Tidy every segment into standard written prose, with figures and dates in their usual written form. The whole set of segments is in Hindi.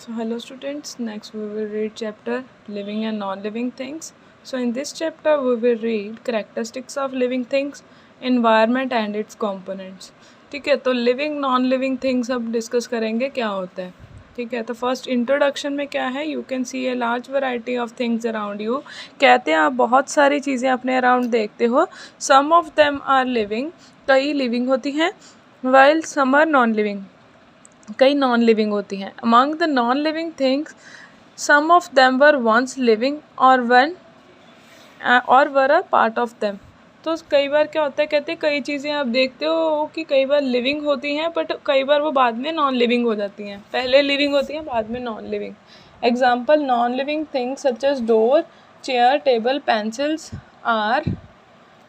So hello students, next we will read chapter living and non-living things. So in this chapter we will read characteristics of living things, environment and its components. ठीक है, तो लिविंग नॉन लिविंग थिंग्स अब डिस्कस करेंगे क्या होता है. ठीक है, तो फर्स्ट इंट्रोडक्शन में क्या है, you can see a large variety of things around you. कहते हैं आप बहुत सारी चीज़ें अपने अराउंड देखते हो. Some of them are living, कई लिविंग होती हैं, while some are non living, कई नॉन लिविंग होती हैं. Among the non living things some of them were once living और were a part of them. तो कई बार क्या होता है, कहते हैं कई चीज़ें आप देखते हो कि कई बार लिविंग होती हैं बट कई बार वो बाद में नॉन लिविंग हो जाती हैं. पहले लिविंग होती हैं, बाद में non living. Example non living things such as door, chair, table, pencils are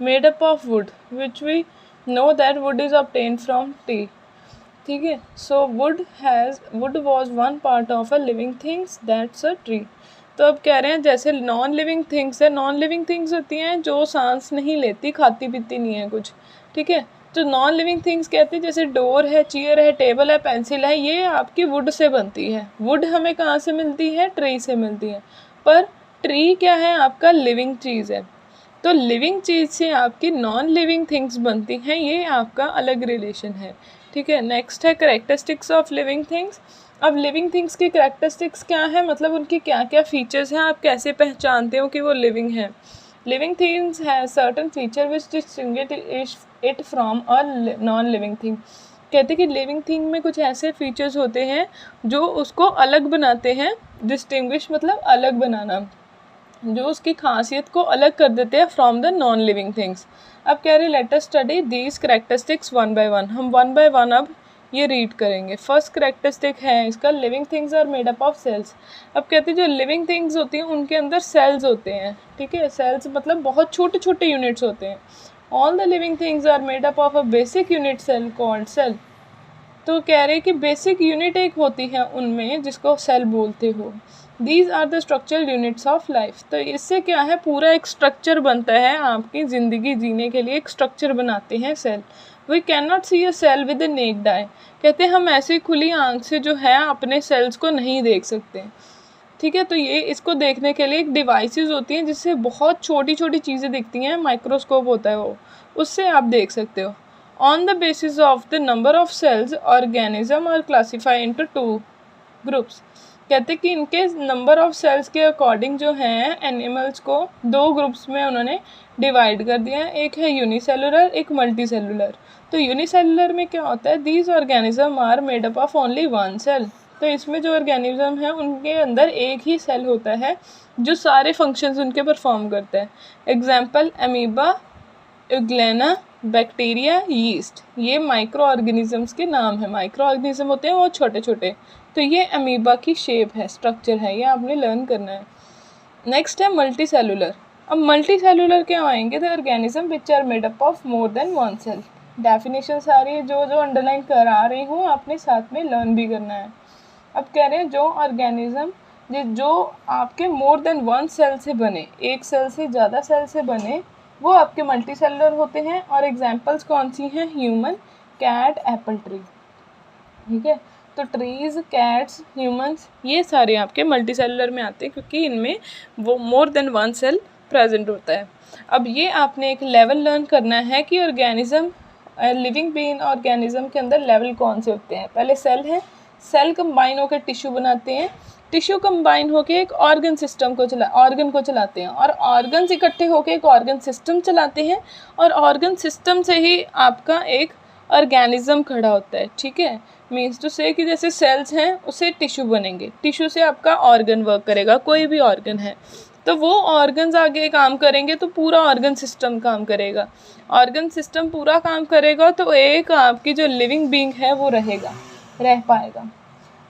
made up of wood which we know that wood is obtained from tree. ठीक है, so wood was one part of a living things that's a tree. तो अब कह रहे हैं जैसे नॉन लिविंग थिंग्स है, नॉन लिविंग थिंग्स होती हैं जो सांस नहीं लेती, खाती पीती नहीं है कुछ. ठीक है, तो नॉन लिविंग थिंग्स कहते हैं जैसे डोर है, चेयर है, टेबल है, पेंसिल है, ये आपकी वुड से बनती है. वुड हमें कहाँ से मिलती है, ट्री से मिलती है. पर ट्री क्या है, आपका लिविंग चीज़ है. तो लिविंग चीज़ से आपकी नॉन लिविंग थिंग्स बनती हैं, ये आपका अलग रिलेशन है. ठीक है, नेक्स्ट है करेक्टरिस्टिक्स ऑफ लिविंग थिंग्स. अब लिविंग थिंग्स की करेक्टरिस्टिक्स क्या है, मतलब उनकी क्या क्या फीचर्स हैं, आप कैसे पहचानते हो कि वो लिविंग है. लिविंग थिंग्स है certain feature which distinguish it from a non living thing. कहते हैं कि लिविंग थिंग में कुछ ऐसे फीचर्स होते हैं जो उसको अलग बनाते हैं. डिस्टिंग्विश मतलब अलग बनाना, जो उसकी खासियत को अलग कर देते हैं from the non living things. अब कह रहे let us study these characteristics one by one. हम वन बाय वन अब ये रीड करेंगे. फर्स्ट करेक्टरिस्टिक है इसका, living things are made up of cells. अब कहते हैं जो लिविंग थिंग्स होती हैं उनके अंदर सेल्स होते हैं. ठीक है, सेल्स मतलब बहुत छोटे छोटे यूनिट्स होते हैं. All the living things are made up of a basic unit cell called cell. तो कह रहे हैं कि बेसिक यूनिट एक होती है उनमें जिसको सेल बोलते हो. These are the structural units of life. तो इससे क्या है, पूरा एक स्ट्रक्चर बनता है, आपकी ज़िंदगी जीने के लिए एक स्ट्रक्चर बनाते हैं cell. We can not see a cell with a naked eye. कहते हैं हम ऐसी खुली आंख से जो है अपने सेल्स को नहीं देख सकते. ठीक है, तो ये इसको देखने के लिए एक डिवाइसेस होती हैं जिससे बहुत छोटी छोटी चीज़ें दिखती हैं, माइक्रोस्कोप होता है वो, उससे आप देख सकते हो. On the basis of the number of cells organism are classify into two groups. कहते हैं कि इनके नंबर ऑफ सेल्स के अकॉर्डिंग जो हैं एनिमल्स को दो ग्रुप्स में उन्होंने डिवाइड कर दिया है. एक है यूनिसेलुलर, एक मल्टी सेलुलर. तो यूनिसेलुलर में क्या होता है, these organism are made up of only one cell. तो इसमें जो ऑर्गेनिज्म है उनके अंदर एक ही सेल होता है जो सारे फंक्शंस उनके परफॉर्म करता है. Example amoeba, euglena, bacteria, yeast. ये माइक्रो ऑर्गेनिजम्स के नाम है. माइक्रो ऑर्गेनिज्म होते हैं वो छोटे छोटे. तो ये अमीबा की शेप है, स्ट्रक्चर है, ये आपने लर्न करना है. नेक्स्ट है मल्टी सेलुलर. अब मल्टी सेलुलर क्या आएंगे, the organism which are made up of more than one cell. Definition सारी जो अंडरलाइन करा रही हूँ आपने साथ में लर्न भी करना है. अब कह रहे हैं जो ऑर्गेनिज्म जो आपके मोर देन वन सेल से बने, एक सेल से ज़्यादा सेल से बने, वो आपके मल्टी सेलुलर होते हैं. और एग्जांपल्स कौन सी हैं, ह्यूमन, कैट, एप्पल ट्री. ठीक है, तो ट्रीज़, कैट्स, ह्यूमंस, ये सारे आपके मल्टी सेलुलर में आते हैं क्योंकि इनमें वो more than one cell present होता है. अब ये आपने एक लेवल लर्न करना है कि ऑर्गेनिज्म, लिविंग बीइंग ऑर्गेनिज्म के अंदर लेवल कौन से होते हैं. पहले सेल है, सेल कंबाइन होकर टिश्यू बनाते हैं, टिश्यू कंबाइन होकर एक ऑर्गन को चलाते हैं, और ऑर्गन्स इकट्ठे होकर एक ऑर्गन सिस्टम चलाते हैं, और ऑर्गन सिस्टम से ही आपका एक ऑर्गेनिज्म खड़ा होता है. ठीक है, मीन्स टू से कि जैसे सेल्स हैं उससे टिश्यू बनेंगे, टिश्यू से आपका ऑर्गन वर्क करेगा, कोई भी ऑर्गन है तो वो ऑर्गन्स आगे काम करेंगे तो पूरा ऑर्गन सिस्टम काम करेगा. ऑर्गन सिस्टम पूरा काम करेगा तो एक आपकी जो लिविंग बीइंग है वो रह पाएगा.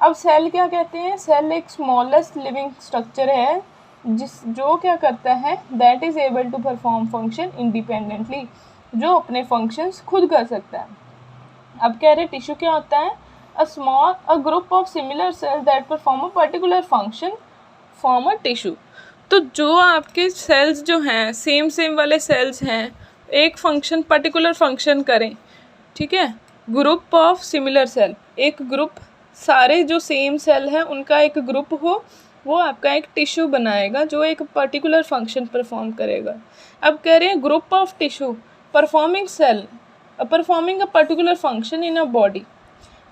अब सेल क्या कहते हैं, सेल एक स्मॉलेस्ट लिविंग स्ट्रक्चर है जो क्या करता है, that is able to perform function independently, जो अपने फंक्शंस खुद कर सकता है. अब कह रहे टिश्यू क्या होता है, a group of similar sales that perform a particular function form a tissue. तो जो आपके सेल्स जो हैं सेम वाले सेल्स हैं, एक फंक्शन पर्टिकुलर फंक्शन करें. ठीक है, ग्रुप ऑफ सिमिलर सेल, एक ग्रुप सारे जो सेम सेल हैं उनका एक ग्रुप हो, वो आपका एक टिश्यू बनाएगा जो एक पर्टिकुलर फंक्शन परफॉर्म करेगा। अब कह रहे हैं group of tissue performing cell performing a particular function in a body.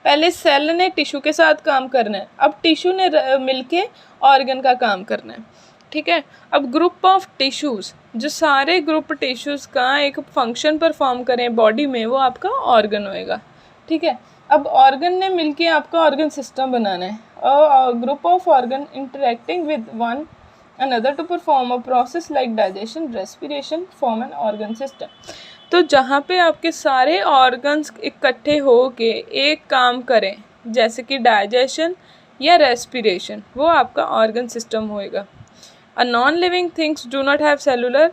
पहले सेल ने टिश्यू के साथ काम करना है, अब टिश्यू ने मिलके ऑर्गन का काम करना है, ठीक है। अब ग्रुप ऑफ टिश्यूज़, जो सारे ग्रुप टिश्यूज़ का एक फंक्शन परफॉर्म करें बॉडी में, वो आपका ऑर्गन होएगा, ठीक है। अब ऑर्गन ने मिलके आपका ऑर्गन सिस्टम बनाना है, और group of organ interacting with one another to perform a process like digestion respiration form an organ system. तो जहाँ पे आपके सारे ऑर्गन्स इकट्ठे हो के एक काम करें, जैसे कि डाइजेशन या रेस्पिरेशन, वो आपका ऑर्गन सिस्टम होएगा। A non living things do not have cellular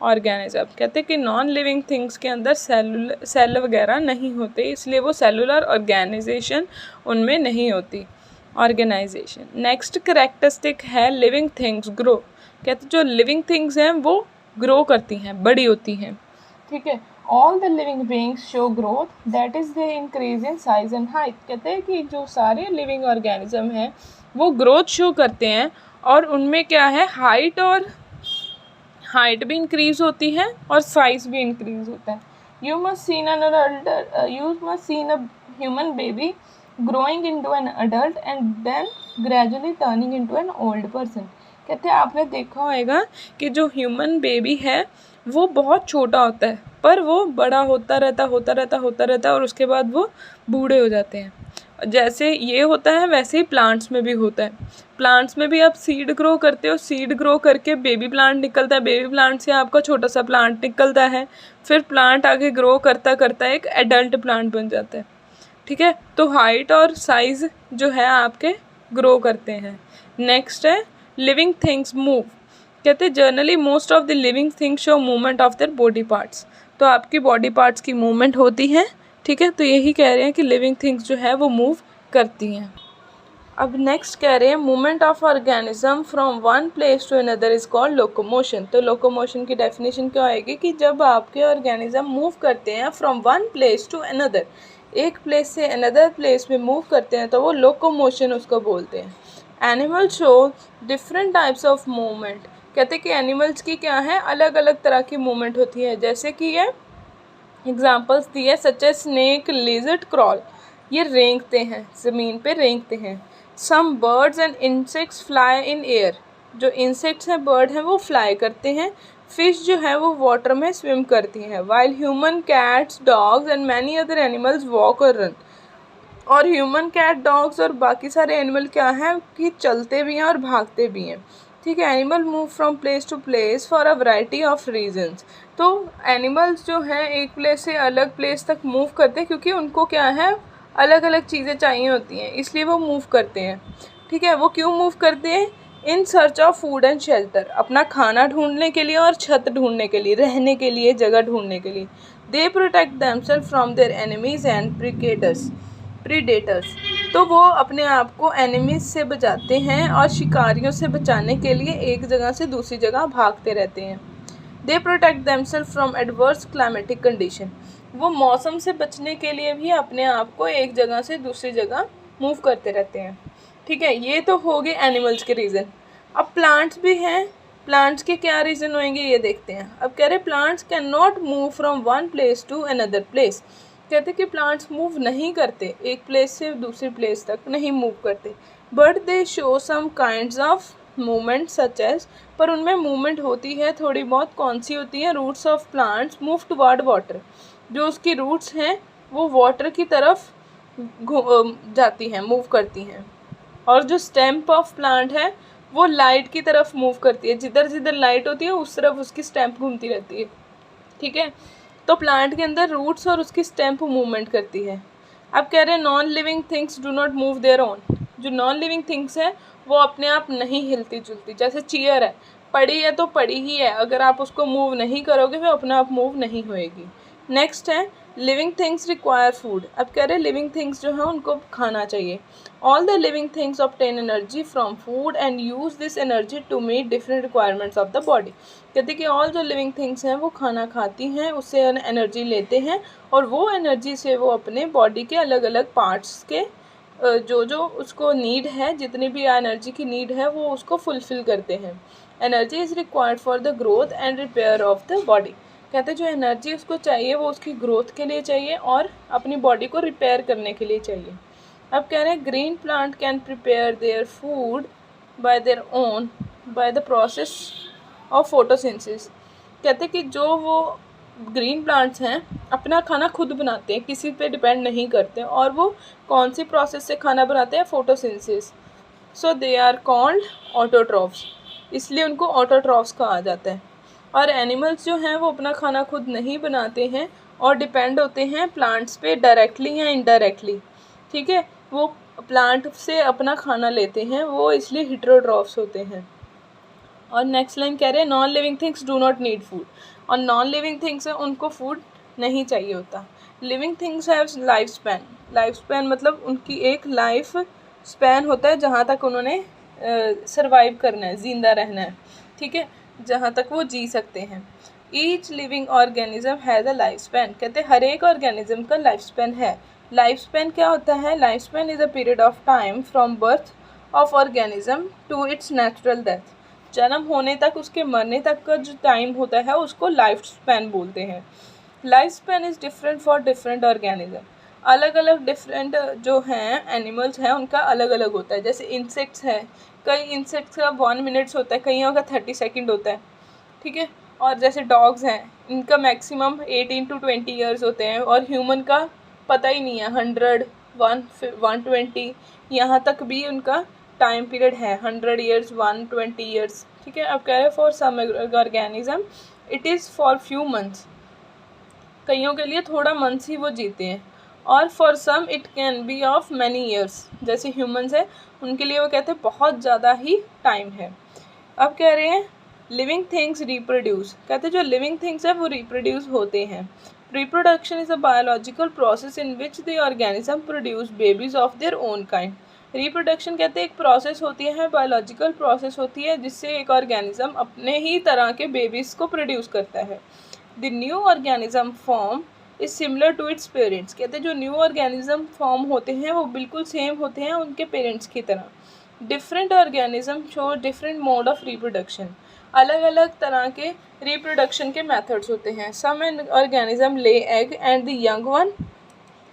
organism, कहते हैं कि नॉन लिविंग थिंग्स के अंदर सेल वगैरह नहीं होते, इसलिए वो सेलुलर ऑर्गेनाइजेशन उनमें नहीं होती, ऑर्गेनाइजेशन। नेक्स्ट करेक्टरिस्टिक है लिविंग थिंग्स ग्रो, कहते जो लिविंग थिंग्स हैं वो ग्रो करती हैं, बड़ी होती हैं, ठीक है। All the living beings show growth, that is the increase in size and height, कहते हैं कि जो सारे लिविंग ऑर्गेनिज्म हैं वो ग्रोथ शो करते हैं, और उनमें क्या है, हाइट भी इंक्रीज होती है और साइज भी इंक्रीज होता है। You must seen a human baby growing into an adult and then gradually turning into an old person, कहते हैं आपने देखा होगा कि जो ह्यूमन बेबी है वो बहुत छोटा होता है, पर वो बड़ा होता रहता है, और उसके बाद वो बूढ़े हो जाते हैं। जैसे ये होता है वैसे ही प्लांट्स में भी होता है। प्लांट्स में भी आप सीड ग्रो करते हो, सीड ग्रो करके बेबी प्लांट निकलता है, बेबी प्लांट से आपका छोटा सा प्लांट निकलता है, फिर प्लांट आगे ग्रो करता करता एक एडल्ट प्लांट बन जाता है, ठीक है। तो हाइट और साइज जो है आपके ग्रो करते हैं। नेक्स्ट है लिविंग थिंग्स मूव, कहते हैं generally most of the living things show movement of their body parts, तो आपकी बॉडी पार्ट्स की मूवमेंट होती है, ठीक है। तो यही कह रहे हैं कि लिविंग थिंग्स जो है वो मूव करती हैं। अब नेक्स्ट कह रहे हैं movement of organism from one place to another is called locomotion. तो लोकोमोशन की डेफिनेशन क्या आएगी कि जब आपके ऑर्गेनिज्म मूव करते हैं from one place to another, एक प्लेस से अनदर प्लेस में मूव करते हैं, तो वो लोकोमोशन उसको बोलते हैं। Animal show different types of movement, कहते हैं कि एनिमल्स की क्या है, अलग अलग तरह की मूवमेंट होती है, जैसे कि ये एग्जाम्पल्स दिए such a snake lizard crawl, ये रेंगते हैं, ज़मीन पे रेंगते हैं। Some birds and insects fly in air, जो इंसेक्ट्स हैं बर्ड हैं वो फ्लाई करते हैं। फिश जो है वो वाटर में स्विम करती हैं। While human cats dogs and many other animals walk और रन, और ह्यूमन कैट डॉग्स और बाकी सारे एनिमल क्या हैं कि चलते भी हैं और भागते भी हैं, ठीक है। Animal move from place to place for a variety of reasons, तो एनिमल्स जो हैं एक प्लेस से अलग प्लेस तक मूव करते हैं क्योंकि उनको क्या है, अलग अलग चीज़ें चाहिए होती हैं, इसलिए वो मूव करते हैं, ठीक है। वो क्यों मूव करते हैं, in search of food and shelter, अपना खाना ढूंढने के लिए और छत ढूंढने के लिए, रहने के लिए जगह ढूंढने के लिए। They protect themselves from their enemies and predators, तो वो अपने आप को एनिमीज से बचाते हैं और शिकारियों से बचाने के लिए एक जगह से दूसरी जगह भागते रहते हैं। They protect themselves from adverse climatic condition, वो मौसम से बचने के लिए भी अपने आप को एक जगह से दूसरी जगह मूव करते रहते हैं, ठीक है। ये तो हो गए एनिमल्स के रीज़न। अब प्लांट्स भी हैं, प्लांट्स के क्या रीज़न होंगे ये देखते हैं। अब कह रहे plants can not move from one place to another place, कहते कि प्लांट्स मूव नहीं करते, एक प्लेस से दूसरी प्लेस तक नहीं मूव करते, but they show some kinds of movement such as, पर उनमें मूवमेंट होती है थोड़ी बहुत, कौन सी होती है, roots of plants move toward water, जो उसकी रूट्स हैं वो वाटर की तरफ जाती हैं, मूव करती हैं, और जो स्टेम ऑफ प्लांट है वो लाइट की तरफ मूव करती है, जिधर जिधर लाइट होती है उस तरफ उसकी स्टेम घूमती रहती है, ठीक है। तो प्लांट के अंदर रूट्स और उसकी स्टेम मूवमेंट करती है। अब कह रहे हैं non living things do not move their own, जो नॉन लिविंग थिंग्स है वो अपने आप नहीं हिलती जुलती, जैसे चेयर है, पड़ी है तो पड़ी ही है, अगर आप उसको मूव नहीं करोगे वो अपने आप मूव नहीं होएगी। नेक्स्ट है लिविंग थिंग्स रिक्वायर फूड, अब कह रहे हैं लिविंग थिंग्स जो है उनको खाना चाहिए। All the living things obtain energy from food and use this energy to meet different requirements of the body, कहते कि ऑल जो लिविंग थिंग्स हैं वो खाना खाती हैं, उससे एनर्जी लेते हैं, और वो एनर्जी से वो अपने बॉडी के अलग अलग पार्ट्स के जो जो उसको नीड है, जितनी भी एनर्जी की नीड है वो उसको फुलफ़िल करते हैं। Energy is required for the growth and repair of the body. कहते हैं जो एनर्जी उसको चाहिए वो उसकी ग्रोथ के लिए चाहिए और अपनी बॉडी को रिपेयर करने के लिए चाहिए। अब कह रहे हैं green plant can prepare their food by their own by the process of photosynthesis. कहते हैं कि जो वो ग्रीन प्लांट्स हैं अपना खाना खुद बनाते हैं, किसी पे डिपेंड नहीं करते, और वो कौन सी प्रोसेस से खाना बनाते हैं? Photosynthesis. So they are called autotrophs, इसलिए उनको ऑटोट्रॉफ्स कहा जाता है। और एनिमल्स जो हैं वो अपना खाना खुद नहीं बनाते हैं और डिपेंड होते हैं प्लांट्स पे डायरेक्टली या इनडायरेक्टली। ठीक है, वो प्लांट से अपना खाना लेते हैं, वो इसलिए हेटेरोट्रॉफ्स होते हैं। और नेक्स्ट लाइन कह रहे हैं non living things do not need food. और नॉन लिविंग थिंग्स है उनको फूड नहीं चाहिए होता। Living things have life span. Life span मतलब उनकी एक लाइफ स्पैन होता है जहाँ तक उन्होंने सर्वाइव करना है, जिंदा रहना है। ठीक है, जहाँ तक वो जी सकते हैं। Each living organism has a life span. कहते हैं हर एक ऑर्गेनिज्म का लाइफ स्पैन है। लाइफ स्पैन क्या होता है? Life span is a period of time from birth of organism to its natural death. जन्म होने तक उसके मरने तक का जो टाइम होता है उसको लाइफ स्पैन बोलते हैं। Life span is different for different organism. अलग अलग डिफरेंट जो हैं एनिमल्स हैं उनका अलग अलग होता है। जैसे इंसेक्ट्स है, कई इंसेक्ट्स का 1 मिनट्स होता है, कईयों का 30 सेकेंड होता है। ठीक है, और जैसे डॉग्स हैं इनका मैक्सिमम 18 to 20 ईयर्स होते हैं, और ह्यूमन का पता ही नहीं है, 100, 120 यहाँ तक भी उनका टाइम पीरियड है, 100 ईयर्स, 120 ईयर्स। ठीक है, अब कह रहे हैं for some organism it is for few months. कईयों के लिए थोड़ा मंथ्स ही वो जीते हैं, और for some it can be of many years. जैसे ह्यूमंस है उनके लिए वो कहते हैं बहुत ज़्यादा ही टाइम है। अब कह रहे हैं लिविंग थिंग्स रिप्रोड्यूस। कहते हैं जो लिविंग थिंग्स है वो रिप्रोड्यूस होते हैं। Reproduction is a biological process in which the organism produce babies of their own kind. Reproduction कहते हैं एक प्रोसेस होती है, बायोलॉजिकल प्रोसेस होती है जिससे एक ऑर्गेनिज्म अपने ही तरह के बेबीज़ को प्रोड्यूस करता है। The new organism form is similar to its parents. कहते हैं जो न्यू ऑर्गेनिज्म फॉर्म होते हैं वो बिल्कुल सेम होते हैं उनके पेरेंट्स की तरह। Different organism show different mode of reproduction. अलग अलग तरह के रिप्रोडक्शन के मेथड्स होते हैं। Some organism lay egg and the young one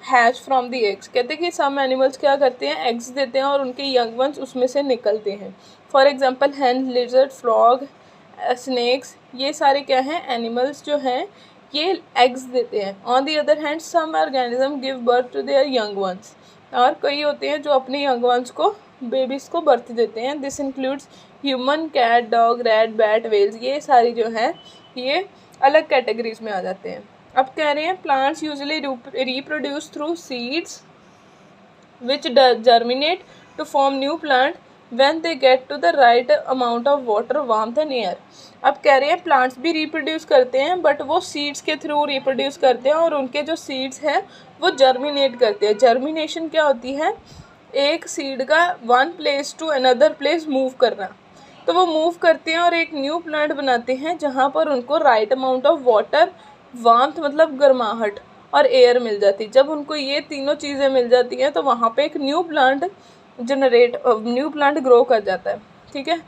hatch from the eggs. कहते हैं कि सम एनिमल्स क्या करते हैं, एग्स देते हैं और उनके यंग वंस उसमें से निकलते हैं। For example hen, lizard, frog, snakes, ये सारे क्या हैं, एनिमल्स जो हैं ये एग्स देते हैं। On the other hand some organism give birth to their young ones. और कई होते हैं जो अपने यंग वंस को, बेबीज़ को बर्थ देते हैं। This includes human, cat, dog, rat, bat, whales, ये सारी जो हैं ये अलग कैटेगरीज में आ जाते हैं। अब कह रहे हैं plants usually reproduce through seeds which germinate to form new plant when they get to the right amount of water, warmth and air. अब कह रहे हैं प्लांट्स भी रिप्रोड्यूस करते हैं बट वो सीड्स के थ्रू रिप्रोड्यूस करते हैं, और उनके जो सीड्स हैं वो जर्मिनेट करते हैं। जर्मिनेशन क्या होती है, एक सीड का one place to another place move करना। तो वो मूव करते हैं और एक न्यू प्लांट बनाते हैं जहाँ पर उनको right amount of water, warmth मतलब गर्माहट, और एयर मिल जाती है। जब उनको ये तीनों चीज़ें मिल जाती हैं तो वहाँ पे एक न्यू प्लांट ग्रो कर जाता है। ठीक है,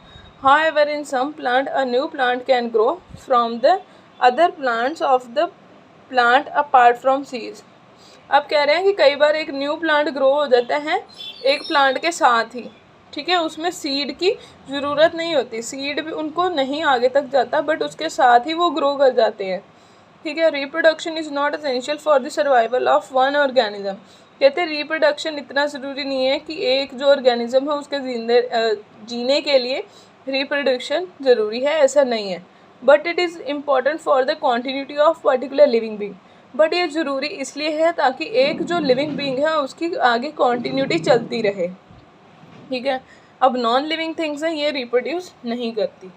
however in some plant a new plant can grow from the other plants of the plant apart from seeds। अब कह रहे हैं कि कई बार एक न्यू प्लांट ग्रो हो जाता है एक प्लांट के साथ ही। ठीक है, उसमें सीड की ज़रूरत नहीं होती, सीड भी उनको नहीं आगे तक जाता बट उसके साथ ही वो ग्रो कर जाते हैं। ठीक है, reproduction is not essential for the survival of one organism. कहते हैं रिप्रोडक्शन इतना ज़रूरी नहीं है कि एक जो ऑर्गेनिज्म है उसके जीने के लिए रिप्रोडक्शन ज़रूरी है, ऐसा नहीं है। But it is important for the continuity of particular living being. But ये ज़रूरी इसलिए है ताकि एक जो लिविंग बीइंग है उसकी आगे कॉन्टीन्यूटी चलती रहे। ठीक है, अब नॉन लिविंग थिंग्स हैं ये रिप्रोड्यूस नहीं करती।